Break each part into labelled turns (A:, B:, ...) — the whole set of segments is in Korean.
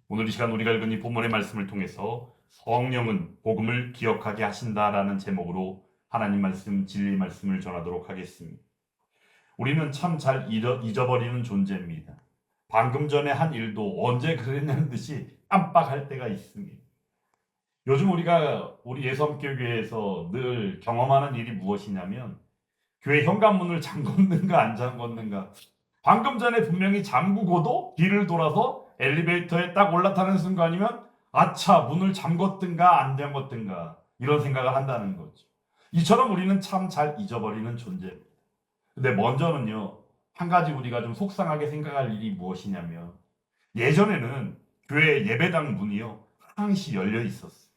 A: 오늘 이 시간 우리가 읽은 이 본문의 말씀을 통해서 성령은 복음을 기억하게 하신다라는 제목으로 하나님 말씀, 진리 말씀을 전하도록 하겠습니다. 우리는 참 잘 잊어버리는 존재입니다. 방금 전에 한 일도 언제 그랬냐는 듯이 깜빡할 때가 있습니다. 요즘 우리 예성교회에서 늘 경험하는 일이 무엇이냐면 교회 현관문을 잠궜는가 안 잠궜는가, 방금 전에 분명히 잠그고도 뒤를 돌아서 엘리베이터에 딱 올라타는 순간이면 아차, 문을 잠궜든가 안 잠궜든가 이런 생각을 한다는 거죠. 이처럼 우리는 참 잘 잊어버리는 존재입니다. 근데 먼저는요, 한 가지 우리가 좀 속상하게 생각할 일이 무엇이냐면, 예전에는 교회 예배당 문이요 항시 열려 있었어요.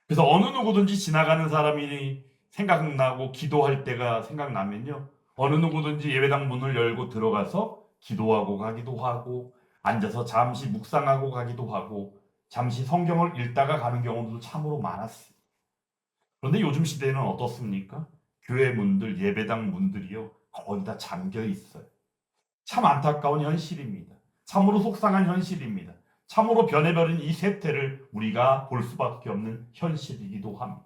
A: 그래서 어느 누구든지 지나가는 사람이 생각나고 기도할 때가 생각나면요, 어느 누구든지 예배당 문을 열고 들어가서 기도하고 가기도 하고, 앉아서 잠시 묵상하고 가기도 하고, 잠시 성경을 읽다가 가는 경우도 참으로 많았어요. 그런데 요즘 시대에는 어떻습니까? 교회 문들, 예배당 문들이요 거의 다 잠겨 있어요. 참 안타까운 현실입니다. 참으로 속상한 현실입니다. 참으로 변해버린 이 세태를 우리가 볼 수밖에 없는 현실이기도 합니다.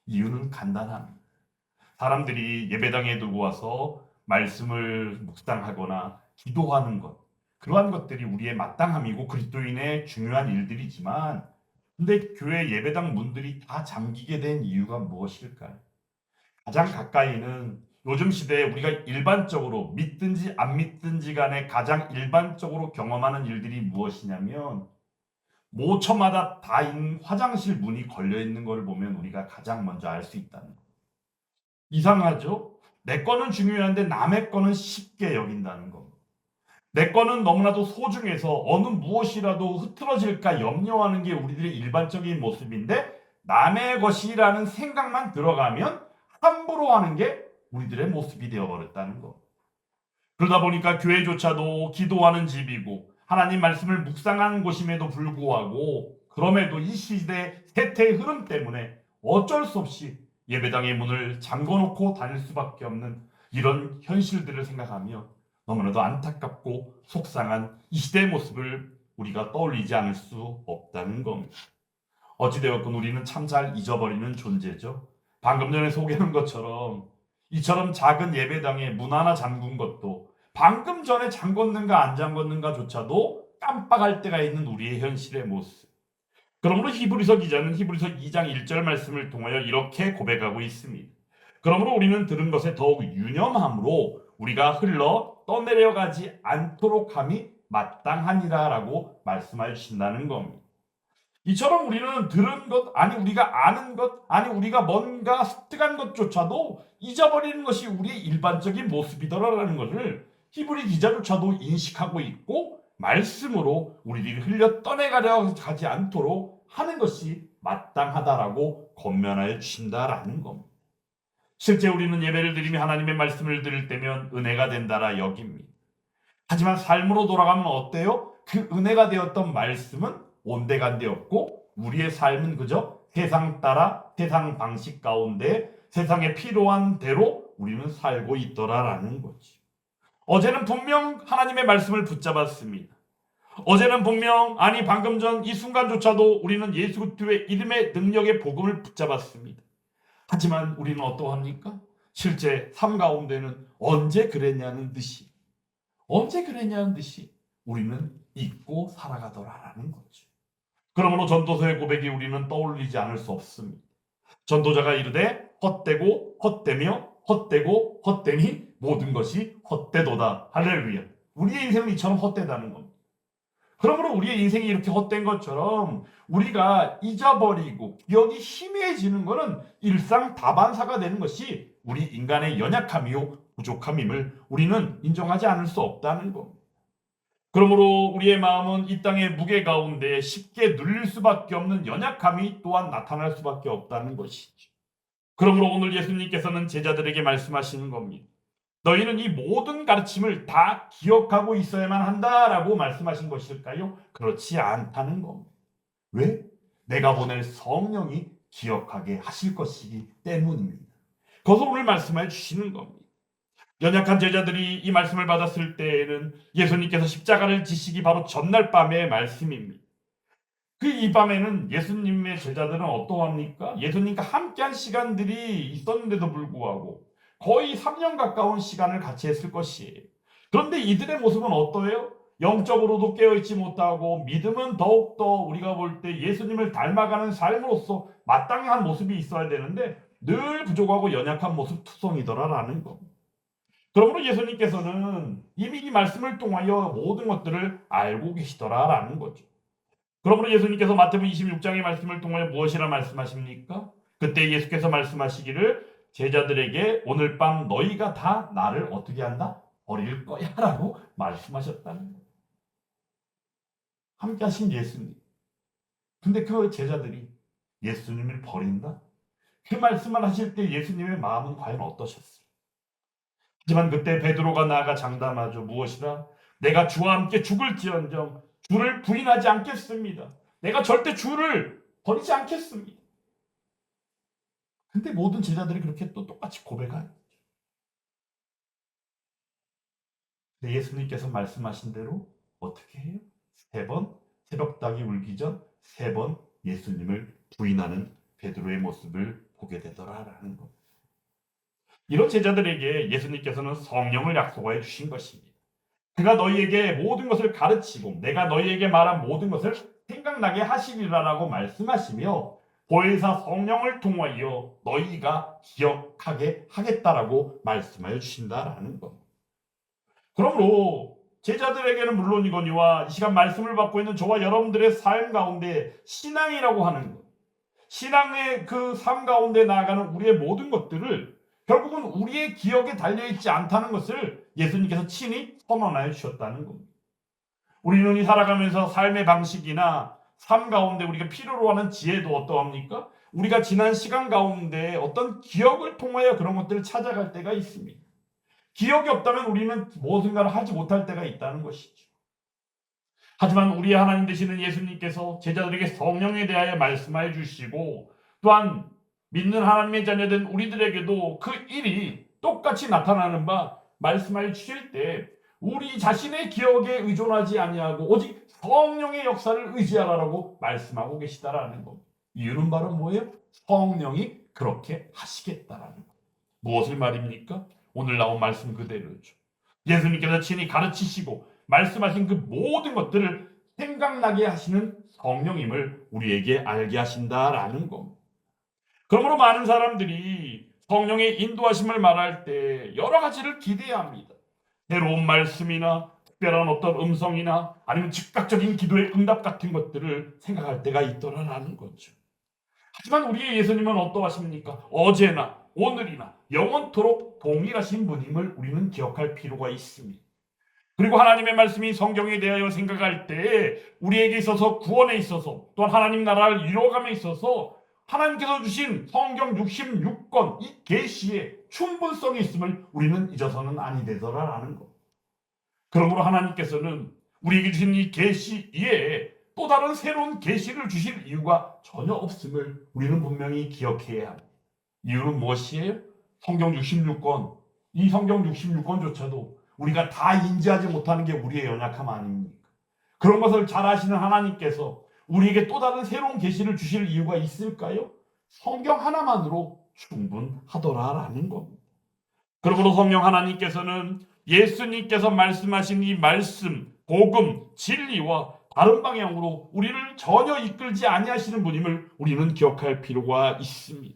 A: 이유는 간단합니다. 사람들이 예배당에 들고 와서 말씀을 묵상하거나 기도하는 것, 그러한 것들이 우리의 마땅함이고 그리스도인의 중요한 일들이지만, 근데 교회 예배당 문들이 다 잠기게 된 이유가 무엇일까요? 가장 가까이는 요즘 시대에 우리가 일반적으로 믿든지 안 믿든지 간에 가장 일반적으로 경험하는 일들이 무엇이냐면, 모처마다 다 있는 화장실 문이 걸려 있는 것을 보면 우리가 가장 먼저 알 수 있다는 거. 이상하죠? 내 거는 중요한데 남의 거는 쉽게 여긴다는 거. 내 거는 너무나도 소중해서 어느 무엇이라도 흐트러질까 염려하는 게 우리들의 일반적인 모습인데, 남의 것이라는 생각만 들어가면 함부로 하는 게 우리들의 모습이 되어버렸다는 거. 그러다 보니까 교회조차도 기도하는 집이고 하나님 말씀을 묵상하는 곳임에도 불구하고, 그럼에도 이 시대 세태의 흐름 때문에 어쩔 수 없이 예배당의 문을 잠궈놓고 다닐 수밖에 없는 이런 현실들을 생각하며 너무나도 안타깝고 속상한 이 시대의 모습을 우리가 떠올리지 않을 수 없다는 겁니다. 어찌되었건 우리는 참 잘 잊어버리는 존재죠. 방금 전에 소개한 것처럼 이처럼 작은 예배당에 문 하나 잠근 것도, 방금 전에 잠궜는가 안 잠궜는가조차도 깜빡할 때가 있는 우리의 현실의 모습. 그러므로 히브리서 기자는 히브리서 2장 1절 말씀을 통하여 이렇게 고백하고 있습니다. 그러므로 우리는 들은 것에 더욱 유념함으로 우리가 흘러 떠내려가지 않도록 함이 마땅하니라라고 말씀해 주신다는 겁니다. 이처럼 우리는 들은 것, 아니 우리가 아는 것, 아니 우리가 뭔가 습득한 것조차도 잊어버리는 것이 우리의 일반적인 모습이더라라는 것을 히브리 기자조차도 인식하고 있고, 말씀으로 우리들이 흘려 떠내가려 하지 않도록 하는 것이 마땅하다라고 권면하여 주신다라는 겁니다. 실제 우리는 예배를 드리며 하나님의 말씀을 들을 때면 은혜가 된다라 여깁니다. 하지만 삶으로 돌아가면 어때요? 그 은혜가 되었던 말씀은 온데간데 없고 우리의 삶은 그저 세상 따라 세상 방식 가운데 세상에 필요한 대로 우리는 살고 있더라라는 거지. 어제는 분명 하나님의 말씀을 붙잡았습니다. 어제는 분명, 아니 방금 전 이 순간조차도 우리는 예수 그리스도의 이름의 능력의 복음을 붙잡았습니다. 하지만 우리는 어떠합니까? 실제 삶 가운데는 언제 그랬냐는 듯이 우리는 잊고 살아가더라라는 거죠. 그러므로 전도서의 고백이 우리는 떠올리지 않을 수 없습니다. 전도자가 이르되 헛되고 헛되며 헛되고 헛되니 모든 것이 헛되도다. 할렐루야. 우리의 인생은 이처럼 헛되다는 겁니다. 그러므로 우리의 인생이 이렇게 헛된 것처럼 우리가 잊어버리고 기억이 희미해지는 것은 일상다반사가 되는 것이 우리 인간의 연약함이요 부족함임을 우리는 인정하지 않을 수 없다는 겁니다. 그러므로 우리의 마음은 이 땅의 무게 가운데 쉽게 눌릴 수밖에 없는 연약함이 또한 나타날 수밖에 없다는 것이죠. 그러므로 오늘 예수님께서는 제자들에게 말씀하시는 겁니다. 너희는 이 모든 가르침을 다 기억하고 있어야만 한다라고 말씀하신 것일까요? 그렇지 않다는 겁니다. 왜? 내가 보낼 성령이 기억하게 하실 것이기 때문입니다. 그것을 오늘 말씀해 주시는 겁니다. 연약한 제자들이 이 말씀을 받았을 때에는 예수님께서 십자가를 지시기 바로 전날 밤의 말씀입니다. 이 밤에는 예수님의 제자들은 어떠합니까? 예수님과 함께한 시간들이 있었는데도 불구하고 거의 3년 가까운 시간을 같이 했을 것이에요. 그런데 이들의 모습은 어떠해요? 영적으로도 깨어있지 못하고 믿음은 더욱더 우리가 볼 때 예수님을 닮아가는 삶으로서 마땅히 한 모습이 있어야 되는데 늘 부족하고 연약한 모습 투성이더라라는 것. 그러므로 예수님께서는 이미 이 말씀을 통하여 모든 것들을 알고 계시더라라는 거죠. 그러므로 예수님께서 마태복음 26장의 말씀을 통하여 무엇이라 말씀하십니까? 그때 예수께서 말씀하시기를 제자들에게 오늘 밤 너희가 다 나를 어떻게 한다? 버릴 거야 라고 말씀하셨다는 거예요. 함께 하신 예수님. 근데 그 제자들이 예수님을 버린다? 그 말씀을 하실 때 예수님의 마음은 과연 어떠셨어요? 하지만 그때 베드로가 나아가 장담하죠. 무엇이라? 내가 주와 함께 죽을지언정 주를 부인하지 않겠습니다. 내가 절대 주를 버리지 않겠습니다. 근데 모든 제자들이 그렇게 또 똑같이 고백하요. 근데 예수님께서 말씀하신 대로 어떻게 해요? 3번 새벽닭이 울기 전 3번 예수님을 부인하는 베드로의 모습을 보게 되더라라는 것. 이런 제자들에게 예수님께서는 성령을 약속하여 주신 것입니다. 그가 너희에게 모든 것을 가르치고 내가 너희에게 말한 모든 것을 생각나게 하시리라라고 말씀하시며 보혜사 성령을 통하여 너희가 기억하게 하겠다라고 말씀하여 주신다라는 것. 그러므로 제자들에게는 물론이거니와 이 시간 말씀을 받고 있는 저와 여러분들의 삶 가운데 신앙이라고 하는 것, 신앙의 그 삶 가운데 나아가는 우리의 모든 것들을 결국은 우리의 기억에 달려있지 않다는 것을 예수님께서 친히 선언하여 주셨다는 겁니다. 우리는 이 살아가면서 삶의 방식이나 삶 가운데 우리가 필요로 하는 지혜도 어떠합니까? 우리가 지난 시간 가운데 어떤 기억을 통하여 그런 것들을 찾아갈 때가 있습니다. 기억이 없다면 우리는 무엇인가를 하지 못할 때가 있다는 것이죠. 하지만 우리의 하나님 되시는 예수님께서 제자들에게 성령에 대하여 말씀하여 주시고 또한 믿는 하나님의 자녀된 우리들에게도 그 일이 똑같이 나타나는 바 말씀하여 주실 때 우리 자신의 기억에 의존하지 아니하고 오직 성령의 역사를 의지하라라고 말씀하고 계시다라는 겁니다. 이유는 바로 뭐예요? 성령이 그렇게 하시겠다라는 것. 무엇을 말입니까? 오늘 나온 말씀 그대로죠. 예수님께서 친히 가르치시고 말씀하신 그 모든 것들을 생각나게 하시는 성령임을 우리에게 알게 하신다라는 겁니다. 그러므로 많은 사람들이 성령의 인도하심을 말할 때 여러 가지를 기대합니다. 새로운 말씀이나 특별한 어떤 음성이나 아니면 즉각적인 기도의 응답 같은 것들을 생각할 때가 있더라라는 거죠. 하지만 우리의 예수님은 어떠하십니까? 어제나 오늘이나 영원토록 동일하신 분임을 우리는 기억할 필요가 있습니다. 그리고 하나님의 말씀이 성경에 대하여 생각할 때 우리에게 있어서 구원에 있어서 또한 하나님 나라를 이루어감에 있어서 하나님께서 주신 성경 66권 이 계시의 충분성이 있음을 우리는 잊어서는 아니 되더라라는 것. 그러므로 하나님께서는 우리에게 주신 이 계시 이외에 또 다른 새로운 계시를 주실 이유가 전혀 없음을 우리는 분명히 기억해야 합니다. 이유는 무엇이에요? 성경 66권. 이 성경 66권조차도 우리가 다 인지하지 못하는 게 우리의 연약함 아닙니까? 그런 것을 잘 아시는 하나님께서 우리에게 또 다른 새로운 계시를 주실 이유가 있을까요? 성경 하나만으로 충분하더라라는 겁니다. 그러므로 성령 하나님께서는 예수님께서 말씀하신 이 말씀, 복음, 진리와 다른 방향으로 우리를 전혀 이끌지 아니하시는 분임을 우리는 기억할 필요가 있습니다.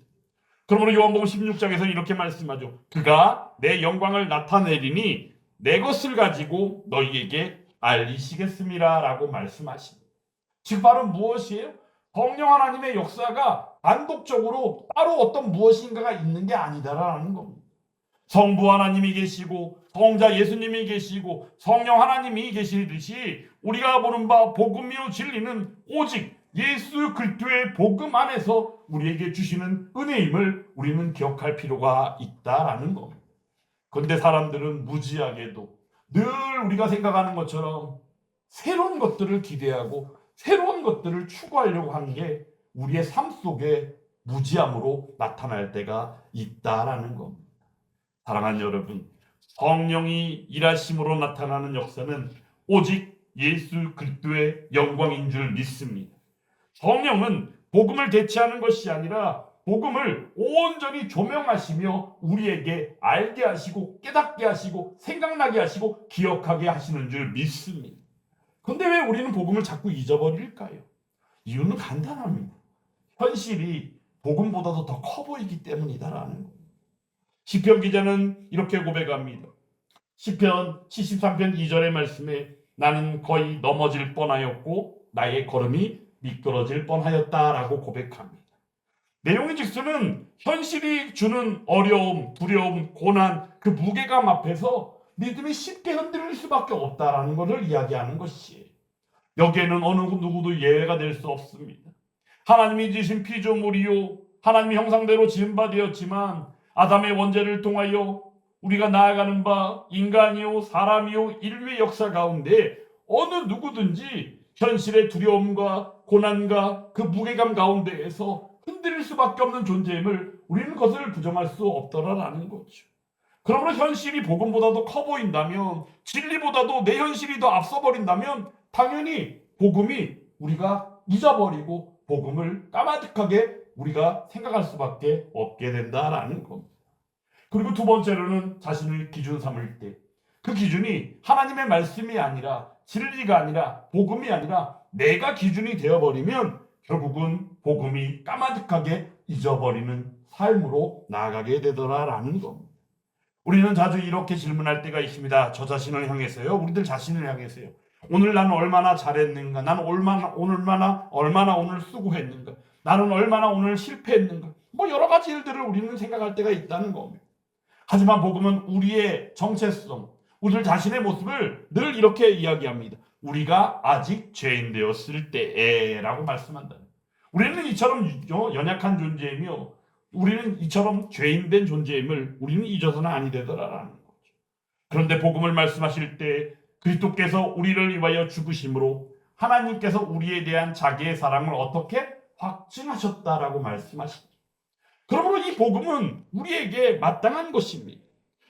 A: 그러므로 요한복음 16장에서 이렇게 말씀하죠. 그가 내 영광을 나타내리니 내 것을 가지고 너희에게 알리시겠습니다 라고 말씀하십니다. 즉 바로 무엇이에요? 성령 하나님의 역사가 단독적으로 따로 어떤 무엇인가가 있는 게 아니다라는 겁니다. 성부 하나님이 계시고 성자 예수님이 계시고 성령 하나님이 계시듯이 우리가 보는 바 복음이요 진리는 오직 예수 그리스도의 복음 안에서 우리에게 주시는 은혜임을 우리는 기억할 필요가 있다라는 겁니다. 그런데 사람들은 무지하게도 늘 우리가 생각하는 것처럼 새로운 것들을 기대하고 새로운 것들을 추구하려고 하는 게 우리의 삶 속에 무지함으로 나타날 때가 있다라는 겁니다. 사랑하는 여러분, 성령이 일하심으로 나타나는 역사는 오직 예수 그리스도의 영광인 줄 믿습니다. 성령은 복음을 대체하는 것이 아니라 복음을 온전히 조명하시며 우리에게 알게 하시고 깨닫게 하시고 생각나게 하시고 기억하게 하시는 줄 믿습니다. 그런데 왜 우리는 복음을 자꾸 잊어버릴까요? 이유는 간단합니다. 현실이 복음보다도 더 커 보이기 때문이다라는 겁니다. 시편 기자는 이렇게 고백합니다. 시편 73편 2절의 말씀에 나는 거의 넘어질 뻔하였고 나의 걸음이 미끄러질 뻔하였다라고 고백합니다. 내용인즉슨 현실이 주는 어려움, 두려움, 고난, 그 무게감 앞에서 믿음이 쉽게 흔들릴 수밖에 없다라는 것을 이야기하는 것이에요. 여기에는 어느 누구도 예외가 될 수 없습니다. 하나님이 지으신 피조물이요 하나님의 형상대로 지은 바 되었지만 아담의 원죄를 통하여 우리가 나아가는 바 인간이요 사람이요 인류의 역사 가운데 어느 누구든지 현실의 두려움과 고난과 그 무게감 가운데에서 흔들릴 수밖에 없는 존재임을 우리는 그것을 부정할 수 없더라라는 거죠. 그러므로 현실이 복음보다도 커 보인다면, 진리보다도 내 현실이 더 앞서 버린다면 당연히 복음이 우리가 잊어버리고 복음을 까마득하게 우리가 생각할 수밖에 없게 된다라는 겁니다. 그리고 두 번째로는 자신을 기준 삼을 때 그 기준이 하나님의 말씀이 아니라 진리가 아니라 복음이 아니라 내가 기준이 되어버리면 결국은 복음이 까마득하게 잊어버리는 삶으로 나아가게 되더라라는 겁니다. 우리는 자주 이렇게 질문할 때가 있습니다. 저 자신을 향해서요. 우리들 자신을 향해서요. 오늘 나는 얼마나 잘했는가? 나는 얼마나 오늘 수고했는가? 나는 얼마나 오늘 실패했는가? 뭐 여러 가지 일들을 우리는 생각할 때가 있다는 겁니다. 하지만 복음은 우리의 정체성, 우리 자신의 모습을 늘 이렇게 이야기합니다. 우리가 아직 죄인 되었을 때라고 말씀한다. 우리는 이처럼 연약한 존재이며 우리는 이처럼 죄인된 존재임을 우리는 잊어서는 아니 되더라라는 거죠. 그런데 복음을 말씀하실 때 그리스도께서 우리를 위하여 죽으심으로 하나님께서 우리에 대한 자기의 사랑을 어떻게 확증하셨다라고 말씀하십니다. 그러므로 이 복음은 우리에게 마땅한 것입니다.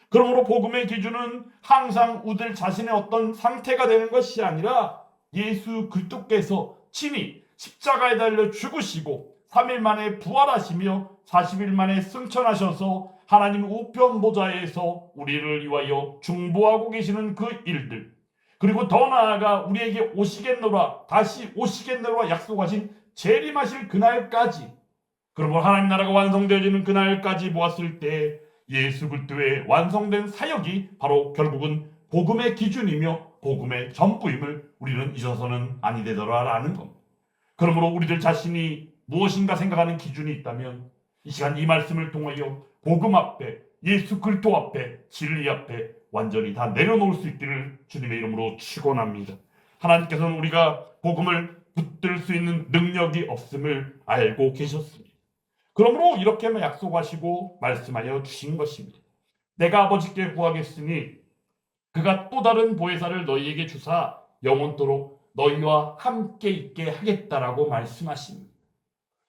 A: 그러므로 복음의 기준은 항상 우들 자신의 어떤 상태가 되는 것이 아니라 예수 그리스도께서 친히 십자가에 달려 죽으시고 3일 만에 부활하시며 40일 만에 승천하셔서 하나님 우편 보좌에서 우리를 위하여 중보하고 계시는 그 일들, 그리고 더 나아가 우리에게 오시겠노라, 다시 오시겠노라 약속하신 재림하실 그날까지, 그러므로 하나님 나라가 완성되어지는 그날까지 보았을 때 예수 그리스도의 완성된 사역이 바로 결국은 복음의 기준이며 복음의 전부임을 우리는 잊어서는 아니 되더라라는 겁니다. 그러므로 우리들 자신이 무엇인가 생각하는 기준이 있다면 이 시간 이 말씀을 통하여 복음 앞에, 예수 그리스도 앞에, 진리 앞에 완전히 다 내려놓을 수 있기를 주님의 이름으로 축원합니다. 하나님께서는 우리가 복음을 붙들 수 있는 능력이 없음을 알고 계셨습니다. 그러므로 이렇게 약속하시고 말씀하여 주신 것입니다. 내가 아버지께 구하겠으니 그가 또 다른 보혜사를 너희에게 주사 영원토록 너희와 함께 있게 하겠다라고 말씀하십니다.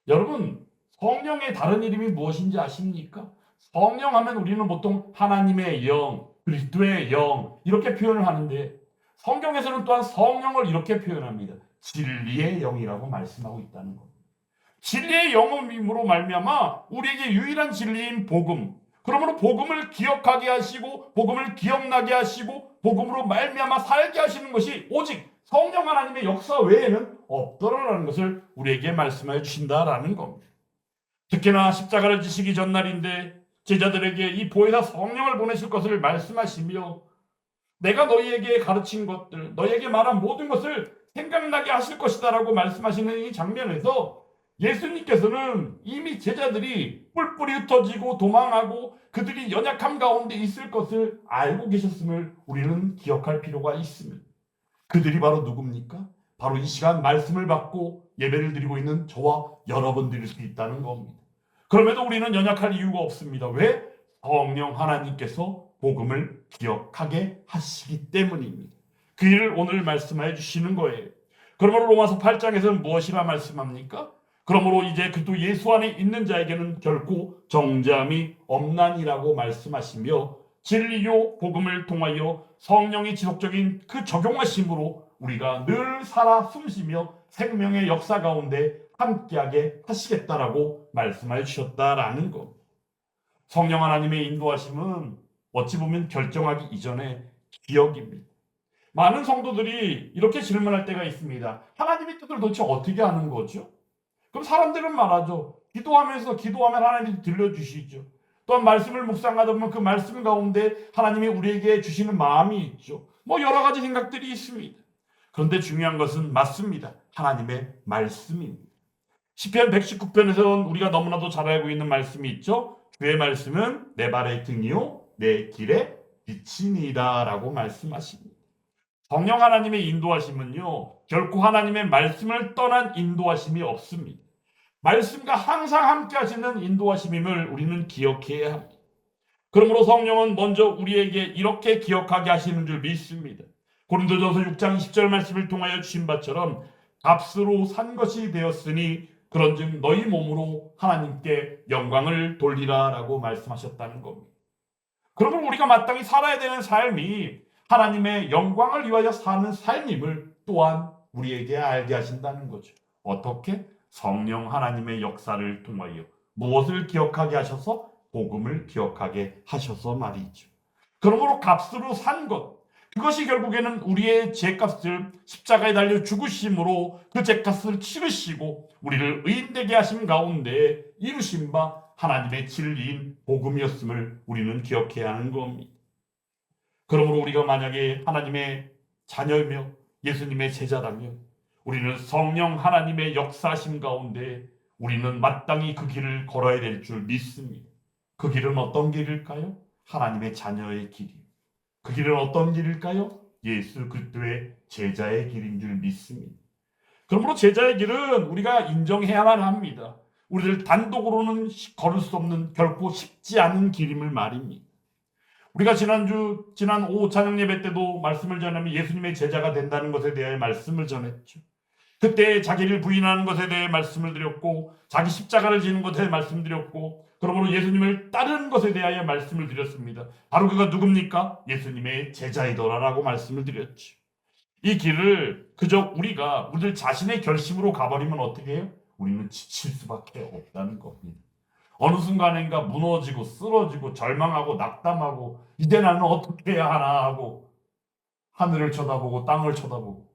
A: 여러분, 성령의 다른 이름이 무엇인지 아십니까? 성령 하면 우리는 보통 하나님의 영, 그리스도의 영 이렇게 표현을 하는데 성경에서는 또한 성령을 이렇게 표현합니다. 진리의 영이라고 말씀하고 있다는 겁니다. 진리의 영음으로 말미암아 우리에게 유일한 진리인 복음, 그러므로 복음을 기억하게 하시고 복음을 기억나게 하시고 복음으로 말미암아 살게 하시는 것이 오직 성령 하나님의 역사 외에는 없더라라는 것을 우리에게 말씀해 주신다라는 겁니다. 특히나 십자가를 지시기 전날인데 제자들에게 이 보혜사 성령을 보내실 것을 말씀하시며 내가 너희에게 가르친 것들, 너희에게 말한 모든 것을 생각나게 하실 것이다라고 말씀하시는 이 장면에서 예수님께서는 이미 제자들이 뿔뿔이 흩어지고 도망하고 그들이 연약함 가운데 있을 것을 알고 계셨음을 우리는 기억할 필요가 있습니다. 그들이 바로 누굽니까? 바로 이 시간 말씀을 받고 예배를 드리고 있는 저와 여러분들일 수 있다는 겁니다. 그럼에도 우리는 연약할 이유가 없습니다. 왜? 성령 하나님께서 복음을 기억하게 하시기 때문입니다. 그 일을 오늘 말씀해 주시는 거예요. 그러므로 로마서 8장에서는 무엇이라 말씀합니까? 그러므로 이제 그리스도 예수 안에 있는 자에게는 결코 정죄함이 없나니라고 말씀하시며 진리요 복음을 통하여 성령의 지속적인 그 적용하심으로 우리가 늘 살아 숨쉬며 생명의 역사 가운데 함께하게 하시겠다라고 말씀하여 주셨다라는 것. 성령 하나님의 인도하심은 어찌 보면 결정하기 이전의 기억입니다. 많은 성도들이 이렇게 질문할 때가 있습니다. 하나님의 뜻을 도대체 어떻게 아는 거죠? 그럼 사람들은 말하죠. 기도하면 하나님이 들려주시죠. 또한 말씀을 묵상하다 보면 그 말씀 가운데 하나님이 우리에게 주시는 마음이 있죠. 뭐 여러 가지 생각들이 있습니다. 그런데 중요한 것은 맞습니다. 하나님의 말씀입니다. 시편 119편에서는 우리가 너무나도 잘 알고 있는 말씀이 있죠. 주의 말씀은 내 발의 등이요 내 길의 빛이니라 라고 말씀하십니다. 성령 하나님의 인도하심은요 결코 하나님의 말씀을 떠난 인도하심이 없습니다. 말씀과 항상 함께 하시는 인도하심임을 우리는 기억해야 합니다. 그러므로 성령은 먼저 우리에게 이렇게 기억하게 하시는 줄 믿습니다. 고린도전서 6장 20절 말씀을 통하여 주신 바처럼 값으로 산 것이 되었으니 그런즉 너희 몸으로 하나님께 영광을 돌리라 라고 말씀하셨다는 겁니다. 그러면 우리가 마땅히 살아야 되는 삶이 하나님의 영광을 위하여 사는 삶임을 또한 우리에게 알게 하신다는 거죠. 어떻게? 성령 하나님의 역사를 통하여 무엇을 기억하게 하셔서? 복음을 기억하게 하셔서 말이죠. 그러므로 값으로 산 것, 그것이 결국에는 우리의 죄값을 십자가에 달려 죽으심으로 그 죄값을 치르시고 우리를 의인되게 하심 가운데 이루신 바 하나님의 진리인 복음이었음을 우리는 기억해야 하는 겁니다. 그러므로 우리가 만약에 하나님의 자녀이며 예수님의 제자라면 우리는 성령 하나님의 역사하심 가운데 우리는 마땅히 그 길을 걸어야 될 줄 믿습니다. 그 길은 어떤 길일까요? 하나님의 자녀의 길이요. 그 길은 어떤 길일까요? 예수 그리스도의 제자의 길인 줄 믿습니다. 그러므로 제자의 길은 우리가 인정해야만 합니다. 우리들 단독으로는 걸을 수 없는 결코 쉽지 않은 길임을 말입니다. 우리가 지난 오후 찬양 예배 때도 말씀을 전하며 예수님의 제자가 된다는 것에 대하여 말씀을 전했죠. 그때 자기를 부인하는 것에 대해 말씀을 드렸고 자기 십자가를 지는 것에 대해 말씀드렸고 그러므로 예수님을 따르는 것에 대하여 말씀을 드렸습니다. 바로 그가 누굽니까? 예수님의 제자이더라라고 말씀을 드렸죠. 이 길을 그저 우리들 자신의 결심으로 가버리면 어떻게 해요? 우리는 지칠 수밖에 없다는 겁니다. 어느 순간인가 무너지고 쓰러지고 절망하고 낙담하고 이제 나는 어떻게 해야 하나 하고 하늘을 쳐다보고 땅을 쳐다보고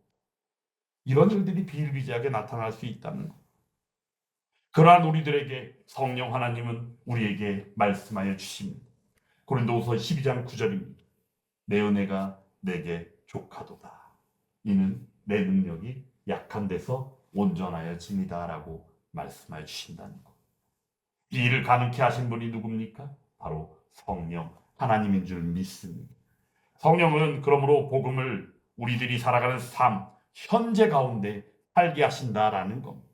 A: 이런 일들이 비일비재하게 나타날 수 있다는 것. 그러한 우리들에게 성령 하나님은 우리에게 말씀하여 주십니다. 고린도후서 12장 9절입니다. 내 은혜가 내게 족하도다. 이는 내 능력이 약한 데서 온전하여집니다. 라고 말씀하여 주신다는 것. 이 일을 가능케 하신 분이 누굽니까? 바로 성령 하나님인 줄 믿습니다. 성령은 그러므로 복음을 우리들이 살아가는 삶, 현재 가운데 살게 하신다라는 겁니다.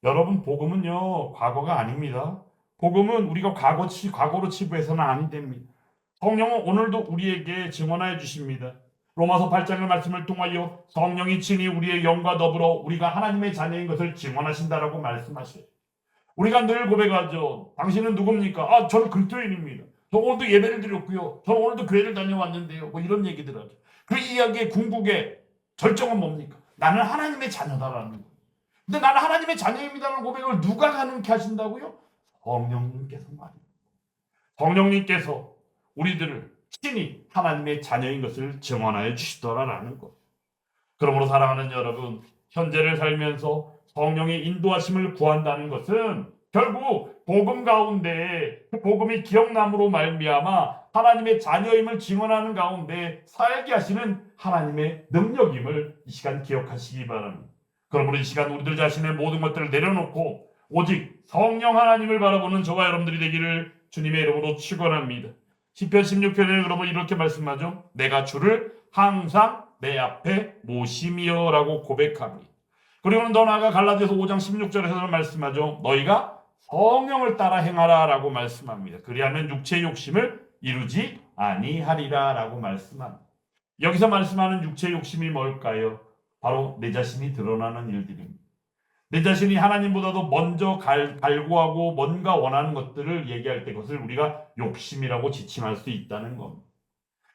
A: 여러분, 복음은요 과거가 아닙니다. 복음은 우리가 과거로 치부해서는 아니 됩니다. 성령은 오늘도 우리에게 증언하여 주십니다. 로마서 8장의 말씀을 통하여 성령이 친히 우리의 영과 더불어 우리가 하나님의 자녀인 것을 증언하신다라고 말씀하셔요. 우리가 늘 고백하죠. 당신은 누굽니까? 저는 그리스도인입니다. 저 오늘도 예배를 드렸고요. 저는 오늘도 교회를 다녀왔는데요. 뭐 이런 얘기들 하죠. 그 이야기의 궁극의 절정은 뭡니까? 나는 하나님의 자녀다라는 거예요. 근데 나는 하나님의 자녀입니다라는 고백을 누가 가능케 하신다고요? 성령님께서 말입니다. 성령님께서 우리들을 친히 하나님의 자녀인 것을 증언하여 주시더라라는 것. 그러므로 사랑하는 여러분, 현재를 살면서 성령의 인도하심을 구한다는 것은 결국 복음 가운데 그 복음이 기억남으로 말미암아 하나님의 자녀임을 증언하는 가운데 살게 하시는 하나님의 능력임을 이 시간 기억하시기 바랍니다. 그러므로 이 시간 우리들 자신의 모든 것들을 내려놓고 오직 성령 하나님을 바라보는 저와 여러분들이 되기를 주님의 이름으로 축원합니다. 시편 16편에 그러면 이렇게 말씀하죠. 내가 주를 항상 내 앞에 모심이여 라고 고백합니다. 그리고는 더 나아가 갈라디아서 5장 16절에서는 말씀하죠. 너희가 성령을 따라 행하라 라고 말씀합니다. 그리하면 육체의 욕심을 이루지 아니하리라 라고 말씀합니다. 여기서 말씀하는 육체의 욕심이 뭘까요? 바로 내 자신이 드러나는 일들입니다. 내 자신이 하나님보다도 먼저 갈구하고 뭔가 원하는 것들을 얘기할 때 그것을 우리가 욕심이라고 지칭할 수 있다는 겁니다.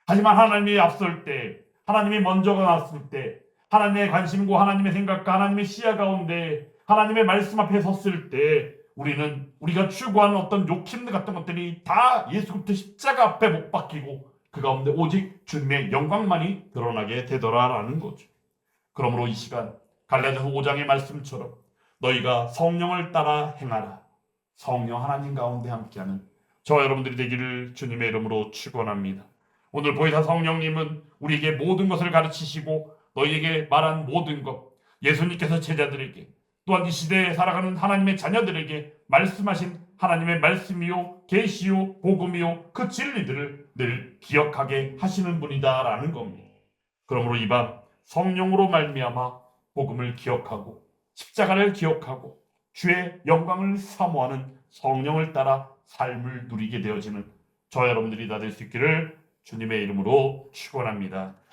A: 하지만 하나님이 앞설 때, 하나님이 먼저가 났을 때 하나님의 관심과 하나님의 생각과 하나님의 시야 가운데 하나님의 말씀 앞에 섰을 때 우리는 우리가 추구하는 어떤 욕심들 같은 것들이 다 예수 그리스도 십자가 앞에 못 박히고 그 가운데 오직 주님의 영광만이 드러나게 되더라라는 거죠. 그러므로 이 시간 갈라디아서 5장의 말씀처럼 너희가 성령을 따라 행하라. 성령 하나님 가운데 함께하는 저와 여러분들이 되기를 주님의 이름으로 축원합니다. 오늘 보혜사 성령님은 우리에게 모든 것을 가르치시고 너희에게 말한 모든 것, 예수님께서 제자들에게 또한 이 시대에 살아가는 하나님의 자녀들에게 말씀하신 하나님의 말씀이요 계시요 복음이요 그 진리들을 늘 기억하게 하시는 분이다라는 겁니다. 그러므로 이 밤 성령으로 말미암아 복음을 기억하고 십자가를 기억하고 주의 영광을 사모하는 성령을 따라 삶을 누리게 되어지는 저 여러분들이 다 될 수 있기를 주님의 이름으로 축원합니다.